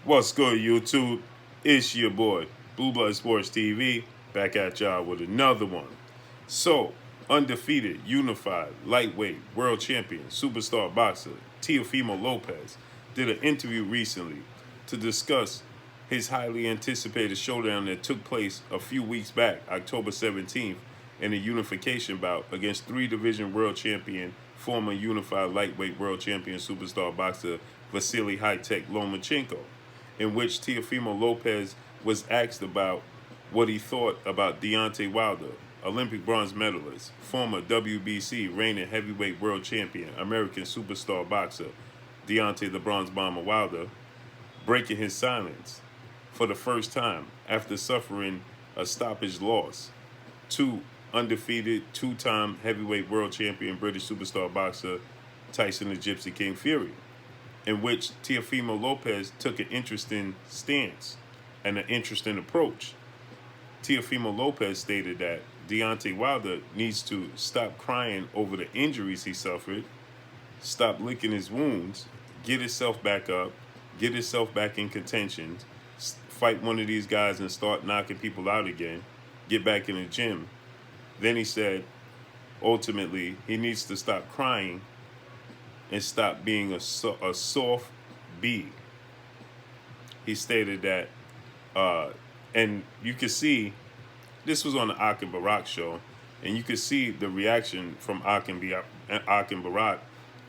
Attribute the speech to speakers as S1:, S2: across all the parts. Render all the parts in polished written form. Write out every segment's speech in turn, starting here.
S1: What's good, YouTube? It's your boy, Blue Blood Sports TV, back at y'all with another one. So, undefeated, unified, lightweight, world champion, superstar boxer, Teofimo Lopez, did an interview recently to discuss his highly anticipated showdown that took place a few weeks back, October 17th, in a unification bout against three-division world champion, former unified lightweight world champion superstar boxer Vasily High-Tech Lomachenko, in which Teofimo Lopez was asked about what he thought about Deontay Wilder, Olympic bronze medalist, former WBC reigning heavyweight world champion, American superstar boxer Deontay the Bronze Bomber Wilder, breaking his silence for the first time after suffering a stoppage loss to undefeated two-time heavyweight world champion British superstar boxer Tyson the Gypsy King Fury, in which Teofimo Lopez took an interesting stance and an interesting approach. Teofimo Lopez stated that Deontay Wilder needs to stop crying over the injuries he suffered, stop licking his wounds, get himself back up, get himself back in contention, fight one of these guys and start knocking people out again, get back in the gym. Then he said, ultimately, he needs to stop crying and stop being a soft B. He stated that, and you could see, this was on the Ak and BARAK show, and you could see the reaction from Ak and BARAK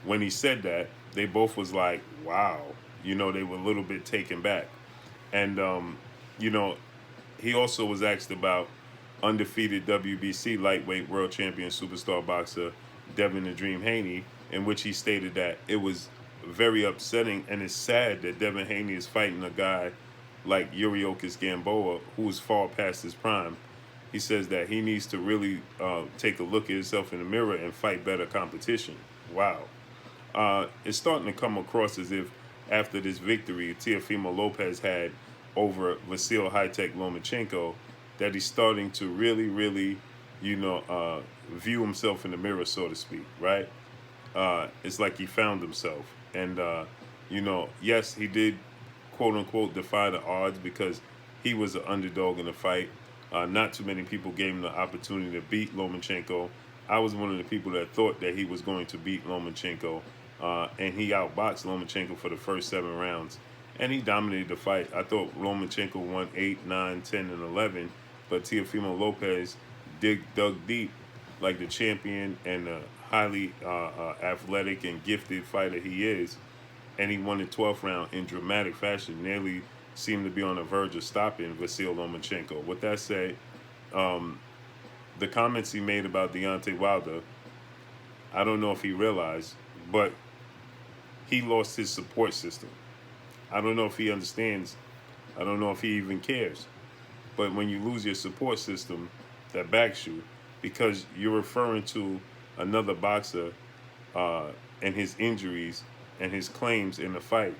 S1: when he said that. They both was like, wow. You know, they were a little bit taken back. And, you know, he also was asked about undefeated WBC lightweight world champion superstar boxer Devin the Dream Haney, in which he stated that it was very upsetting and it's sad that Devin Haney is fighting a guy like Yuriorkis Gamboa, who is far past his prime. He says that he needs to really take a look at himself in the mirror and fight better competition. Wow. It's starting to come across as if after this victory Teofimo Lopez had over Vasily High-Tech Lomachenko, that he's starting to really, view himself in the mirror, so to speak, right? It's like he found himself. And, yes, he did, quote-unquote, defy the odds because he was an underdog in the fight. Not too many people gave him the opportunity to beat Lomachenko. I was one of the people that thought that he was going to beat Lomachenko, and he outboxed Lomachenko for the first 7 rounds. And he dominated the fight. I thought Lomachenko won 8, 9, 10, and 11, but Teofimo Lopez dug deep like the champion and the highly athletic and gifted fighter he is, and he won the 12th round in dramatic fashion, nearly seemed to be on the verge of stopping Vasily Lomachenko. With that said, the comments he made about Deontay Wilder, I don't know if he realized, but he lost his support system. I don't know if he understands. I don't know if he even cares. But when you lose your support system that backs you, because you're referring to another boxer and his injuries and his claims in the fight.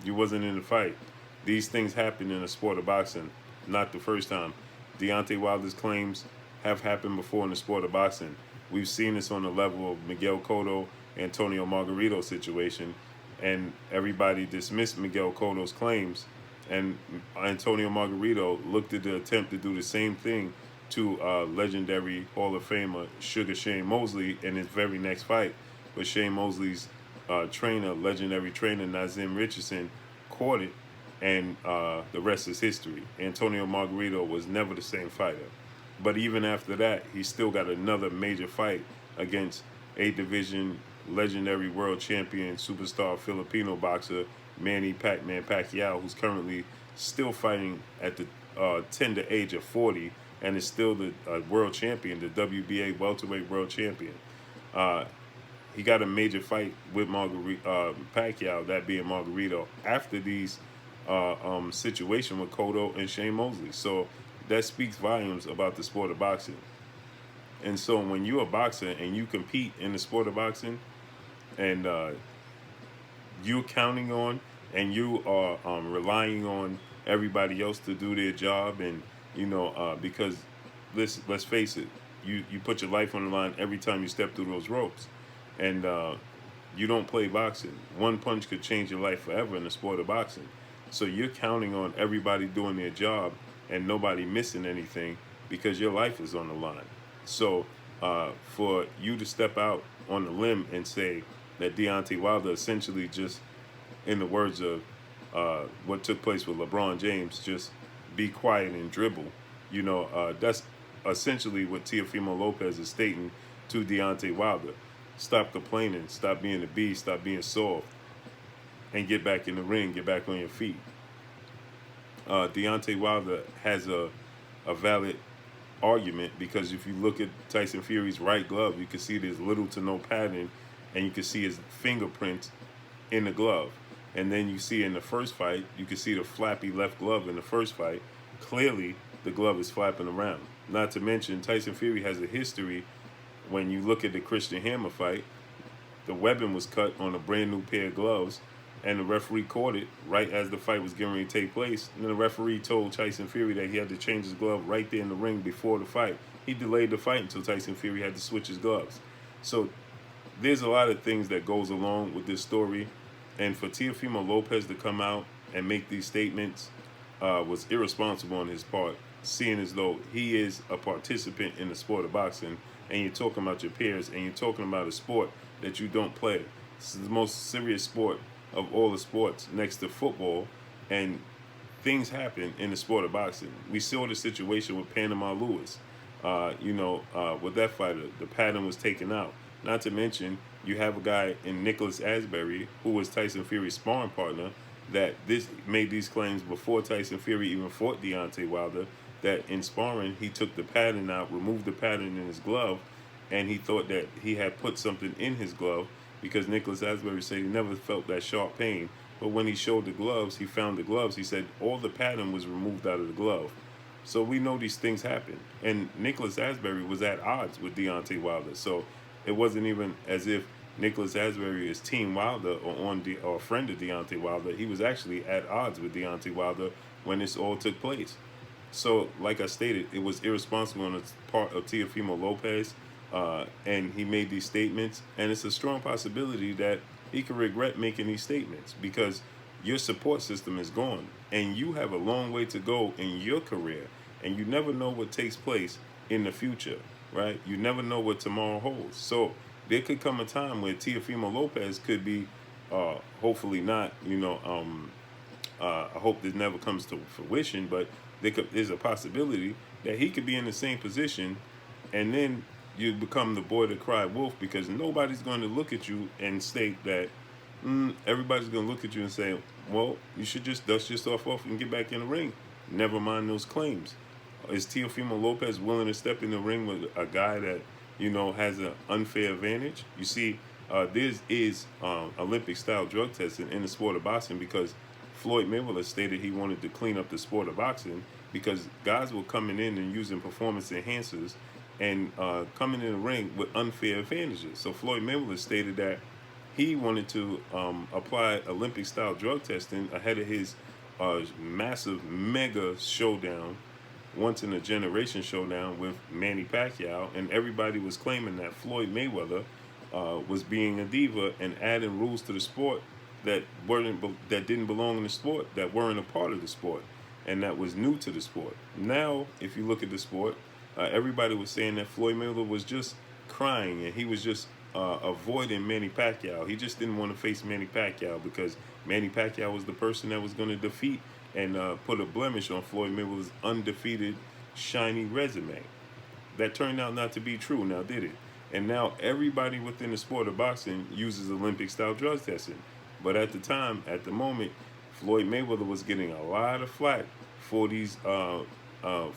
S1: You wasn't in the fight. These things happen in the sport of boxing, not the first time. Deontay Wilder's claims have happened before in the sport of boxing. We've seen this on the level of Miguel Cotto, Antonio Margarito situation, and everybody dismissed Miguel Cotto's claims, and Antonio Margarito looked at the attempt to do the same thing to legendary Hall of Famer Sugar Shane Mosley in his very next fight. But Shane Mosley's trainer, legendary trainer Nazim Richardson, caught it, and the rest is history. Antonio Margarito was never the same fighter. But even after that, he still got another major fight against A-Division legendary world champion superstar Filipino boxer Manny Pac-Man Pacquiao, who's currently still fighting at the tender age of 40 and is still the world champion, the WBA welterweight world champion. He got a major fight with Pacquiao, that being Margarito, after these situation with Cotto and Shane Mosley. So that speaks volumes about the sport of boxing. And so when you're a boxer and you compete in the sport of boxing, and you're counting on and you are relying on everybody else to do their job, and because let's face it, you put your life on the line every time you step through those ropes, and you don't play boxing. One punch could change your life forever in the sport of boxing. So you're counting on everybody doing their job and nobody missing anything because your life is on the line. So for you to step out on the limb and say that Deontay Wilder essentially just, in the words of what took place with LeBron James, just be quiet and dribble. That's essentially what Teofimo Lopez is stating to Deontay Wilder. Stop complaining, stop being a beast, stop being soft, and get back in the ring, get back on your feet. Deontay Wilder has a valid argument, because if you look at Tyson Fury's right glove, you can see there's little to no padding, and you can see his fingerprints in the glove. And then you see in the first fight, you can see the flappy left glove in the first fight. Clearly, the glove is flapping around. Not to mention, Tyson Fury has a history. When you look at the Christian Hammer fight, the weapon was cut on a brand new pair of gloves, and the referee caught it right as the fight was getting ready to take place. And then the referee told Tyson Fury that he had to change his glove right there in the ring before the fight. He delayed the fight until Tyson Fury had to switch his gloves. So there's a lot of things that goes along with this story. And for Teofimo Lopez to come out and make these statements was irresponsible on his part, seeing as though he is a participant in the sport of boxing, and you're talking about your peers, and you're talking about a sport that you don't play. This is the most serious sport of all the sports next to football, and things happen in the sport of boxing. We saw the situation with Panama Lewis. With that fighter, the pattern was taken out. Not to mention, you have a guy in Nicholas Asbury, who was Tyson Fury's sparring partner, that made these claims before Tyson Fury even fought Deontay Wilder, that in sparring, he took the pattern out, removed the pattern in his glove, and he thought that he had put something in his glove, because Nicholas Asbury said he never felt that sharp pain. But when he showed the gloves, he found the gloves, he said all the pattern was removed out of the glove. So we know these things happen. And Nicholas Asbury was at odds with Deontay Wilder. So it wasn't even as if Nicholas Asbury is Team Wilder or a friend of Deontay Wilder. He was actually at odds with Deontay Wilder when this all took place. So, like I stated, it was irresponsible on the part of Teofimo Lopez, and he made these statements. And it's a strong possibility that he could regret making these statements, because your support system is gone, and you have a long way to go in your career, and you never know what takes place in the future, right? You never know what tomorrow holds. So there could come a time where Teofimo Lopez could be, hopefully not, I hope this never comes to fruition, but there's a possibility that he could be in the same position, and then you become the boy that cried wolf, because nobody's going to look at you and state that. Everybody's going to look at you and say, well, you should just dust yourself off and get back in the ring. Never mind those claims. Is Teofimo Lopez willing to step in the ring with a guy that, has an unfair advantage? You see, there is Olympic-style drug testing in the sport of boxing, because Floyd Mayweather stated he wanted to clean up the sport of boxing, because guys were coming in and using performance enhancers and coming in the ring with unfair advantages. So Floyd Mayweather stated that he wanted to apply Olympic-style drug testing ahead of his massive mega showdown, once-in-a-generation showdown with Manny Pacquiao, and everybody was claiming that Floyd Mayweather was being a diva and adding rules to the sport that didn't belong in the sport, that weren't a part of the sport, and that was new to the sport. Now, if you look at the sport, everybody was saying that Floyd Mayweather was just crying, and he was just avoiding Manny Pacquiao. He just didn't want to face Manny Pacquiao, because Manny Pacquiao was the person that was going to defeat and put a blemish on Floyd Mayweather's undefeated, shiny resume. That turned out not to be true, now did it? And now everybody within the sport of boxing uses Olympic-style drug testing. But at the moment, Floyd Mayweather was getting a lot of flack for these for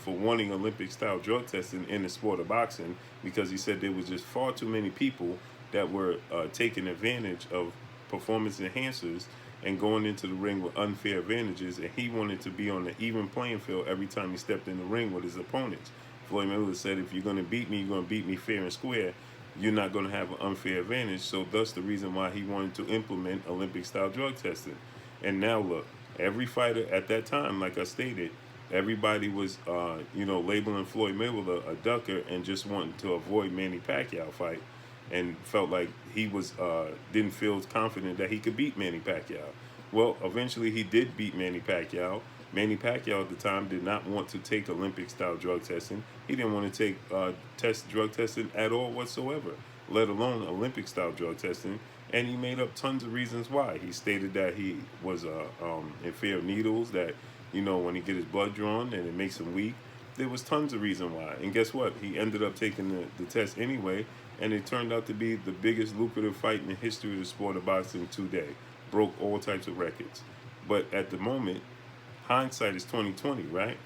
S1: wanting Olympic-style drug testing in the sport of boxing, because he said there was just far too many people that were taking advantage of performance enhancers and going into the ring with unfair advantages, and he wanted to be on the even playing field every time he stepped in the ring with his opponents. Floyd Mayweather said, if you're going to beat me, you're going to beat me fair and square. You're not going to have an unfair advantage. So thus the reason why he wanted to implement Olympic-style drug testing. And now look, every fighter at that time, like I stated, everybody was, labeling Floyd Mayweather a ducker and just wanting to avoid Manny Pacquiao fight, and felt like he was didn't feel confident that he could beat Manny Pacquiao. Well, eventually he did beat Manny Pacquiao. Manny Pacquiao at the time did not want to take Olympic-style drug testing. He didn't want to take drug testing at all whatsoever, let alone Olympic-style drug testing. And he made up tons of reasons why. He stated that he was in fear of needles, that, when he get his blood drawn and it makes him weak. There was tons of reason why. And guess what? He ended up taking the test anyway, and it turned out to be the biggest lucrative fight in the history of the sport of boxing today. Broke all types of records. But at the moment, hindsight is 2020, right?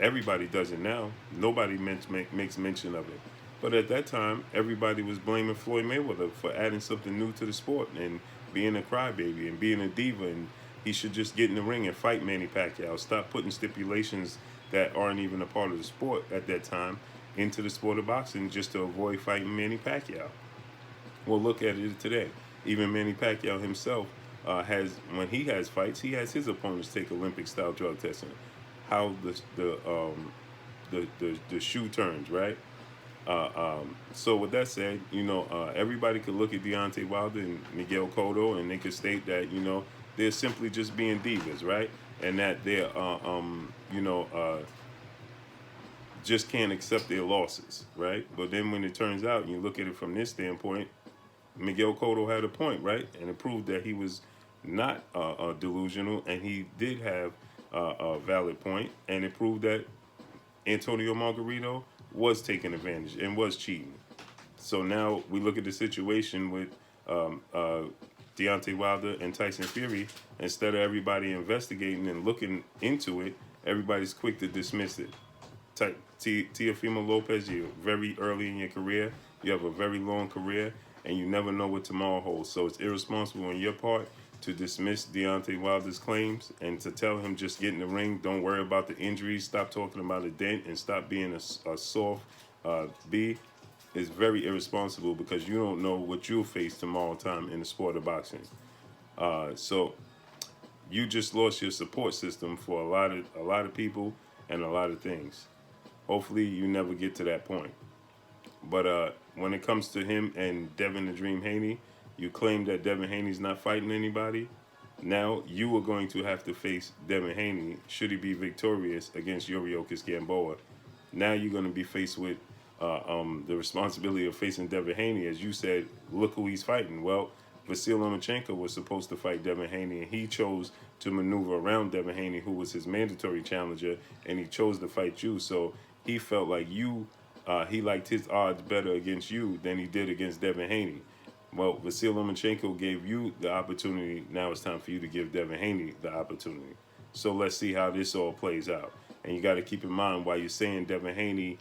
S1: Everybody does it now. Nobody makes mention of it. But at that time, everybody was blaming Floyd Mayweather for adding something new to the sport and being a crybaby and being a diva, and he should just get in the ring and fight Manny Pacquiao. Stop putting stipulations that aren't even a part of the sport at that time into the sport of boxing just to avoid fighting Manny Pacquiao. Well, look at it today. Even Manny Pacquiao himself when he has fights, he has his opponents take Olympic-style drug testing. How the shoe turns, right? So with that said, everybody could look at Deontay Wilder and Miguel Cotto, and they could state that they're simply just being divas, right? And that they're just can't accept their losses, right? But then when it turns out, and you look at it from this standpoint, Miguel Cotto had a point, right? And it proved that he was not delusional, and he did have a valid point, and it proved that Antonio Margarito was taking advantage and was cheating. So now we look at the situation with Deontay Wilder and Tyson Fury. Instead of everybody investigating and looking into it, everybody's quick to dismiss it. Teofimo Lopez, you're very early in your career. You have a very long career, and you never know what tomorrow holds. So it's irresponsible on your part to dismiss Deontay Wilder's claims and to tell him just get in the ring, don't worry about the injuries, stop talking about a dent, and stop being a soft B is very irresponsible, because you don't know what you'll face tomorrow time in the sport of boxing. So you just lost your support system for a lot of people and a lot of things. Hopefully you never get to that point. But when it comes to him and Devin the Dream Haney, you claim that Devin Haney's not fighting anybody. Now you are going to have to face Devin Haney should he be victorious against Yuriorkis Gamboa. Now you're going to be faced with the responsibility of facing Devin Haney. As you said, look who he's fighting. Well, Vasyl Lomachenko was supposed to fight Devin Haney, and he chose to maneuver around Devin Haney, who was his mandatory challenger, and he chose to fight you. So he felt like he liked his odds better against you than he did against Devin Haney. Well, Vasyl Lomachenko gave you the opportunity. Now it's time for you to give Devin Haney the opportunity. So let's see how this all plays out. And you got to keep in mind, while you're saying Devin Haney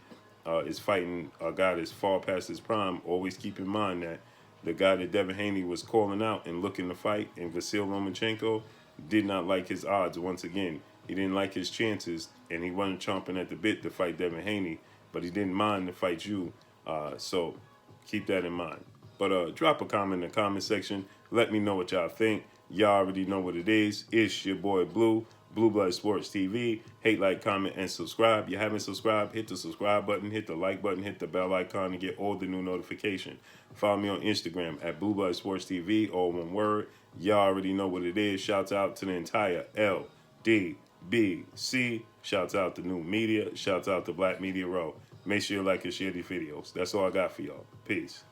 S1: is fighting a guy that's far past his prime, always keep in mind that the guy that Devin Haney was calling out and looking to fight, and Vasyl Lomachenko, did not like his odds. Once again, he didn't like his chances, and he wasn't chomping at the bit to fight Devin Haney, but he didn't mind to fight you. So keep that in mind. But drop a comment in the comment section. Let me know what y'all think. Y'all already know what it is. It's your boy Blue, Blue Blood Sports TV. Hate, like, comment, and subscribe. You haven't subscribed, hit the subscribe button, hit the like button, hit the bell icon to get all the new notification. Follow me on Instagram at Blue Blood Sports TV, all one word. Y'all already know what it is. Shouts out to the entire LDBC. Shouts out to New Media. Shouts out to Black Media Row. Make sure you like and share these videos. That's all I got for y'all. Peace.